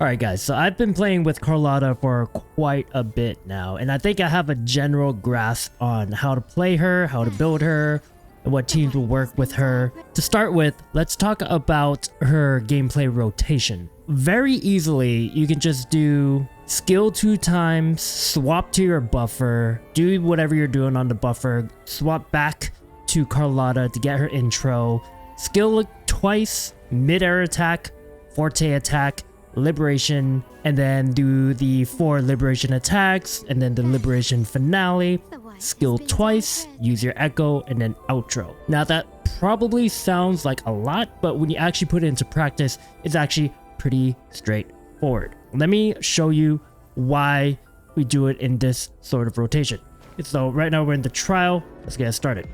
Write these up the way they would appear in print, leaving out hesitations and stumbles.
Alright guys, so I've been playing with Carlotta for quite a bit now, and I think I have a general grasp on how to play her, how to build her, and what teams will work with her. To start with, let's talk about her gameplay rotation. Very easily, you can just do skill 2 times, swap to your buffer, do whatever you're doing on the buffer, swap back to Carlotta to get her intro, skill twice, mid-air attack, forte attack, liberation, and then do the 4 liberation attacks, and then the liberation finale, skill twice, use your echo, and then outro. Now that probably sounds like a lot, but when you actually put it into practice, it's actually pretty straightforward. Let me show you why we do it in this sort of rotation. So right now we're in the trial. Let's get started.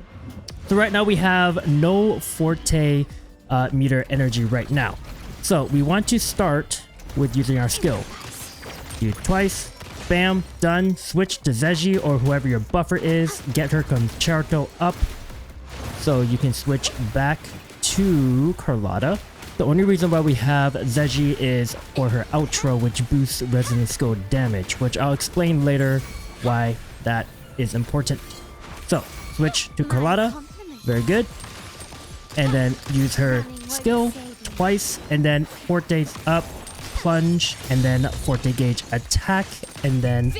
So right now we have no forte meter energy right now. So we want to start with using our skill. Do it twice, bam, done. Switch to Zeji or whoever your buffer is. Get her concerto up so you can switch back to Carlotta. The only reason why we have Zeji is for her outro, which boosts resonance skill damage, which I'll explain later why that is important. So switch to Carlotta, very good. And then use her skill twice, and then forte's up, plunge, and then forte gauge attack, and then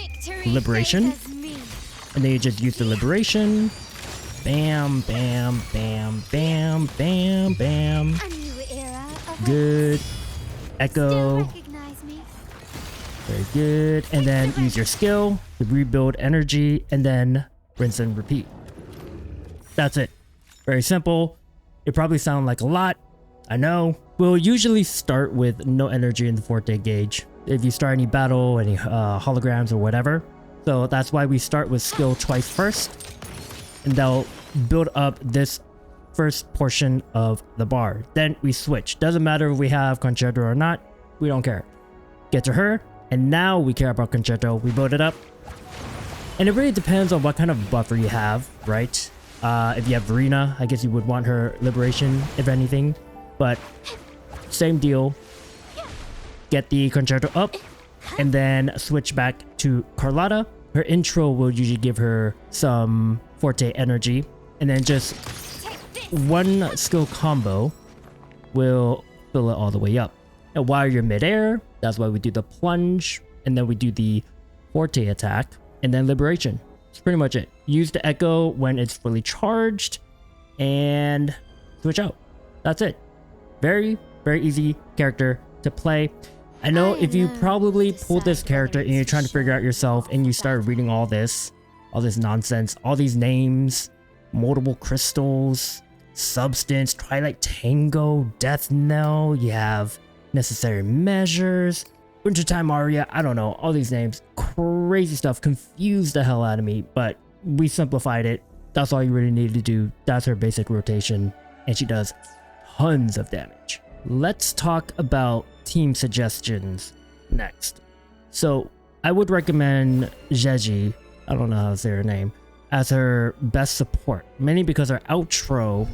liberation. And then you just use the liberation. Bam, bam, bam, bam, bam, bam. Good. Echo. Very good. And then use your skill to rebuild energy, and then rinse and repeat. That's it. Very simple. It probably sounds like a lot, I know. We'll usually start with no energy in the forte gauge if you start any battle, any holograms or whatever. So that's why we start with skill twice first, and they'll build up this first portion of the bar. Then we switch. Doesn't matter if we have concerto or not, we don't care. Get to her, and now we care about concerto. We build it up, and it really depends on what kind of buffer you have, right? If you have Verena, I guess you would want her liberation, if anything. But same deal. Get the concerto up, and then switch back to Carlotta. Her intro will usually give her some forte energy, and then just one skill combo will fill it all the way up. And while you're midair, that's why we do the plunge, and then we do the forte attack, and then liberation. That's pretty much it. Use the echo when it's fully charged, and switch out. That's it. Very, very easy character to play. I know if you probably pull this character and you're trying to figure out yourself, and you start reading all this nonsense, all these names, multiple crystals, substance, Twilight Tango, Death Knell, you have necessary measures, Wintertime Aria, I don't know, all these names, crazy stuff, confused the hell out of me, but we simplified it. That's all you really need to do. That's her basic rotation, and she does tons of damage. Let's talk about team suggestions next. So I would recommend Zeji, I don't know how to say her name, as her best support, mainly because her outro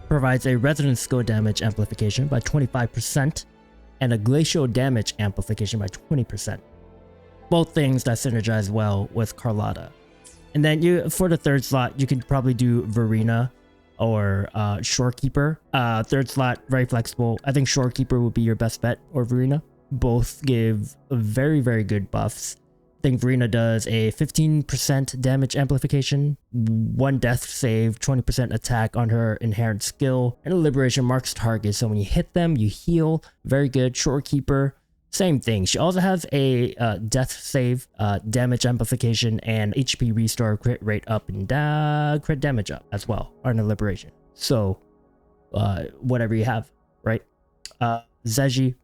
provides a resonance skill damage amplification by 25% and a glacial damage amplification by 20%. Both things that synergize well with Carlotta. And then for the third slot, you can probably do Verena or Shorekeeper. Third slot, very flexible. I think Shorekeeper would be your best bet, or Verena. Both give very, very good buffs. I think Verena does a 15% damage amplification, 1 death save, 20% attack on her inherent skill, and a liberation marks targets, so when you hit them, you heal. Very good. Shorekeeper, same thing. She also has a death save, damage amplification, and HP restore, crit rate up, and crit damage up as well on a liberation. So whatever you have, right? Zeji,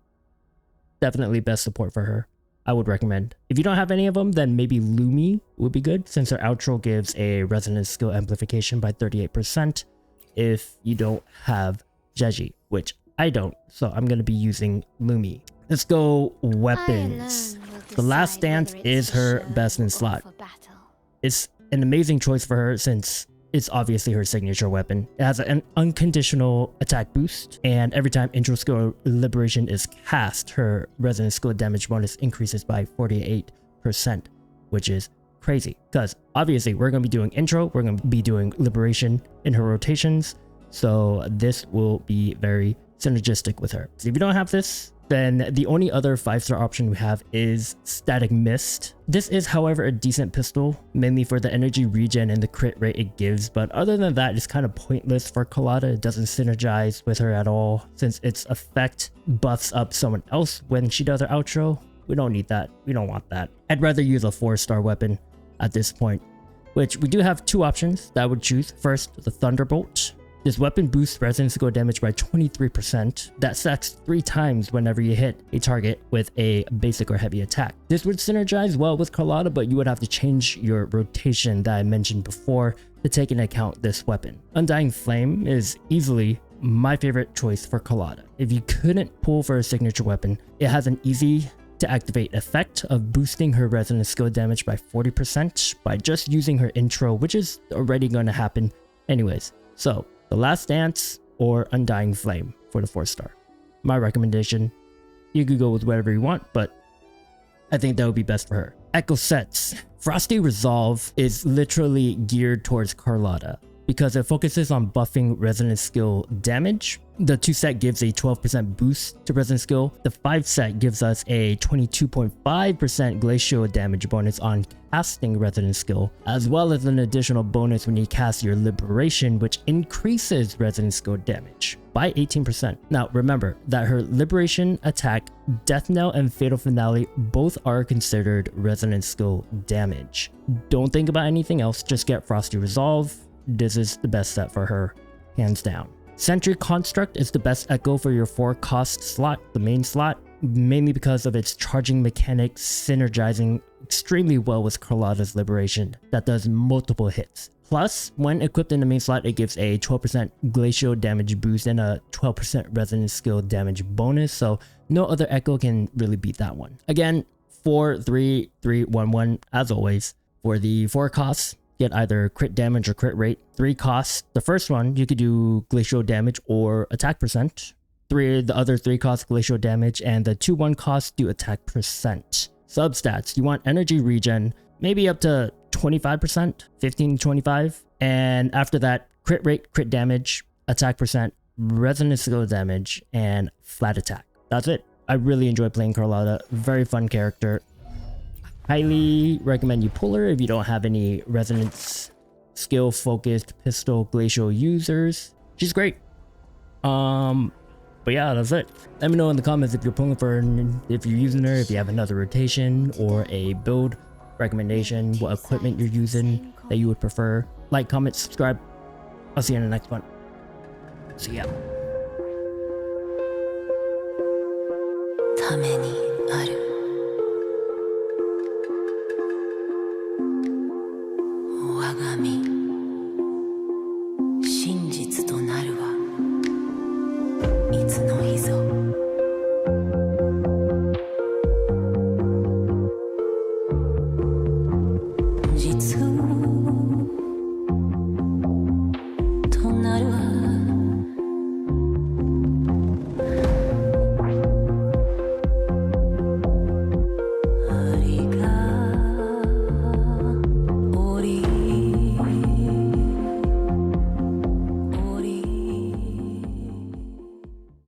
definitely best support for her. I would recommend. If you don't have any of them, then maybe Lumi would be good, since her outro gives a resonance skill amplification by 38% if you don't have Zeji, which I don't, so I'm going to be using Lumi. Let's go weapons. The Last Dance is her best in slot. It's an amazing choice for her, since is obviously her signature weapon. It has an unconditional attack boost, and every time intro skill liberation is cast, her resonant skill damage bonus increases by 48%, which is crazy because obviously we're going to be doing intro, we're going to be doing liberation in her rotations, so this will be very synergistic with her. So if you don't have this, then the only other 5-star option we have is Static Mist. This is, however, a decent pistol, mainly for the energy regen and the crit rate it gives, but other than that, it's kind of pointless for Carlotta. It doesn't synergize with her at all, since its effect buffs up someone else when she does her outro. We don't need that. We don't want that. I'd rather use a 4-star weapon at this point, which we do have 2 options that I would choose. First, the Thunderbolt. This weapon boosts resonant skill damage by 23%. That stacks 3 times whenever you hit a target with a basic or heavy attack. This would synergize well with Carlotta, but you would have to change your rotation that I mentioned before to take into account this weapon. Undying Flame is easily my favorite choice for Carlotta. If you couldn't pull for a signature weapon, it has an easy to activate effect of boosting her resonant skill damage by 40% by just using her intro, which is already going to happen anyways. So The Last Dance or Undying Flame for the 4-star. My recommendation. You could go with whatever you want, but I think that would be best for her. Echo Sets. Frosty Resolve is literally geared towards Carlotta because it focuses on buffing resonant skill damage. The 2 set gives a 12% boost to resonant skill. The 5 set gives us a 22.5% glacial damage bonus on casting resonant skill, as well as an additional bonus when you cast your liberation, which increases resonant skill damage by 18%. Now remember that her liberation attack, Death Knell, and Fatal Finale both are considered resonant skill damage. Don't think about anything else, just get Frosty Resolve. This is the best set for her, hands down. Sentry Construct is the best echo for your 4-cost slot, the main slot, mainly because of its charging mechanics synergizing extremely well with Carlotta's liberation that does multiple hits. Plus, when equipped in the main slot, it gives a 12% glacial damage boost and a 12% resonant skill damage bonus, so no other echo can really beat that one. Again, 4, 3, 3, 1, 1, as always. For the 4 costs, get either crit damage or crit rate. 3 costs, the first one, you could do glacial damage or attack percent. The other 3 costs glacial damage, and the 2-1 costs do attack percent. Substats, you want energy regen, maybe up to 25%, 15 to 25. And after that, crit rate, crit damage, attack percent, resonant skill damage, and flat attack. That's it. I really enjoy playing Carlotta. Very fun character. Highly recommend you pull her if you don't have any resonance skill focused pistol glacial users. She's great. But yeah, that's it. Let me know in the comments if you're pulling for her, if you're using her, if you have another rotation or a build recommendation, what equipment you're using that you would prefer. Like, comment, subscribe. I'll see you in the next one. See ya. ためになる